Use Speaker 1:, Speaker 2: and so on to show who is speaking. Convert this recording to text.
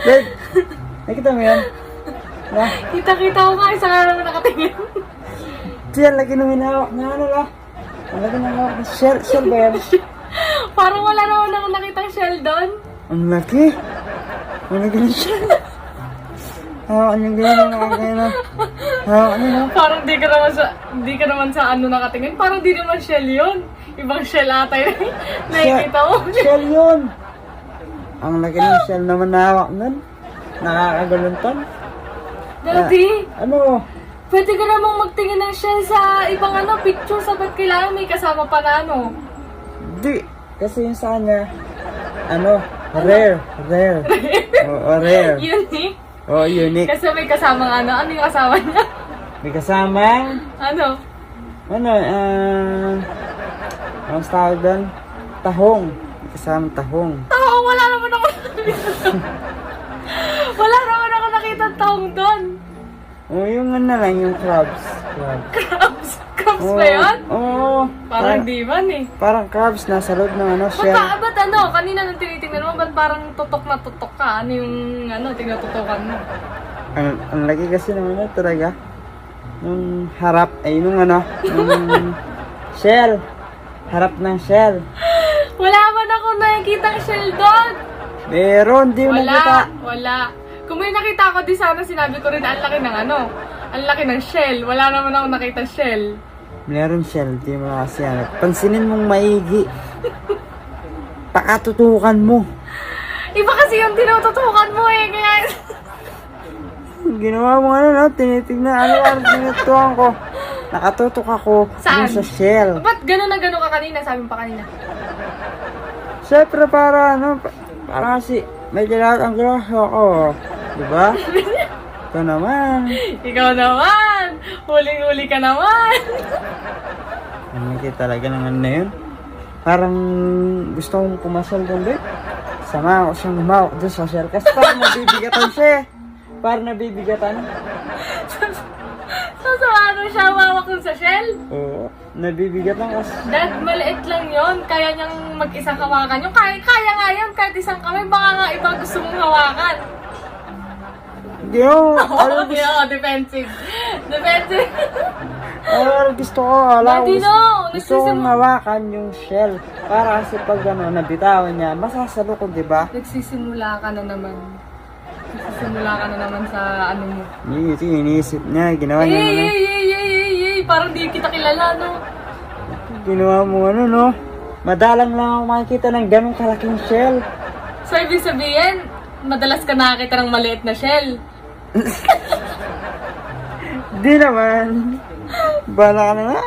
Speaker 1: Babe, nakita mo yan? Na?
Speaker 2: Kita-kita ko nga, isa nga naman nakatingin.
Speaker 1: Siya, lagi nung hinahawak na ano la. Ang lagi nang hawak na shell ba yan?
Speaker 2: Parang wala naman ako nakitang shell doon.
Speaker 1: Ang laki. Ang laki ng shell. Hawakan yung gano'n, nakakaya na. Hawakan niya na.
Speaker 2: Parang di ka naman sa ano nakatingin. Parang di naman shell yun. Ibang shell ata yun. Nakikita mo.
Speaker 1: Shell yun. Ang laki ng shell naman nahawak nun. Nakakaguluntan.
Speaker 2: Daddy,
Speaker 1: Ano?
Speaker 2: pwede ka namang magtingin ng shell sa ibang ano, picture. Sabat kailangan may kasama pa na ano.
Speaker 1: Di. Kasi yung sa kanya, ano, rare. Oo, rare.
Speaker 2: Unique.
Speaker 1: Oo, unique.
Speaker 2: Kasi may kasamang ano. Ano yung kasama niya?
Speaker 1: May kasamang,
Speaker 2: Ano?
Speaker 1: ang tawag doon? Tahong. May kasamang tahong.
Speaker 2: Tao, wala naman ako wala naman ako nakita taong doon.
Speaker 1: Oo, yung ano lang, yung crabs.
Speaker 2: Crabs. Crabs ba yun?
Speaker 1: Oo.
Speaker 2: Parang di man eh.
Speaker 1: Parang crabs nasa loob ng ano, shell.
Speaker 2: Ba't ano? Kanina nung tinitingnan mo, ba't parang tutok na tutok ka? Ano yung ano, tinututokan mo?
Speaker 1: Ang laki kasi ng ano talaga. Nung harap, ay nung ano, nung shell. Harap ng shell.
Speaker 2: Wala man ako nakikita shell doon.
Speaker 1: Meron, di mo nakita.
Speaker 2: Wala. Kung may nakita ako di sana, sinabi ko rin ang laki ng ano, ang laki ng shell. Wala naman ako nakita shell.
Speaker 1: Meron shell, di mo na kasi ano. Pansinin mong maigi. Pakatutukan mo.
Speaker 2: Iba kasi yung tinututukan mo eh, kaya...
Speaker 1: Ginawa mo ano, no? Tinitignan, ano, tinutukan ko. Nakatutok ako
Speaker 2: Saan?
Speaker 1: dun sa shell.
Speaker 2: Ba't gano'n na gano'n ka kanina? Sabi mo pa kanina.
Speaker 1: Siyempre para ano, para kasi may ginagawa ang grosso ako. Diba? Ito naman.
Speaker 2: Ikaw naman! Huling-huli ka naman!
Speaker 1: Ang laki talaga ng ano na yun. Parang gusto kong pumasal doon, babe. Sama ako siyang humawak doon sa shell. Kasi parang nabibigatan siya eh. Parang nabibigatan.
Speaker 2: So, ano siya mawak dun sa shell?
Speaker 1: Oo. Nabibigatan kasi.
Speaker 2: Dad, maliit lang yon. Kaya niyang mag-isang hawakan yung kaya nga yan, kahit isang kamay, baka nga iba gusto mong hawakan.
Speaker 1: Hindi ako.
Speaker 2: Oo, defensive. Defensive.
Speaker 1: Gusto ko. Alam
Speaker 2: Daddy,
Speaker 1: ko.
Speaker 2: no!
Speaker 1: Gusto kong hawakan yung shell. Para kasi pag ano, nabitawan niya, masasalo ko, diba?
Speaker 2: Nagsisimula ka na naman. Nagsisimula ka na naman sa ano mo.
Speaker 1: Iniisip niya. Ginawa niya ano.
Speaker 2: Parang di kita kilala, no?
Speaker 1: Ginawa mo ano, no? Madalang lang ako makikita ng ganong kalaking shell.
Speaker 2: So, ibig sabihin, madalas ka nakakita ng maliit na shell.
Speaker 1: Di naman. Bala ka na na.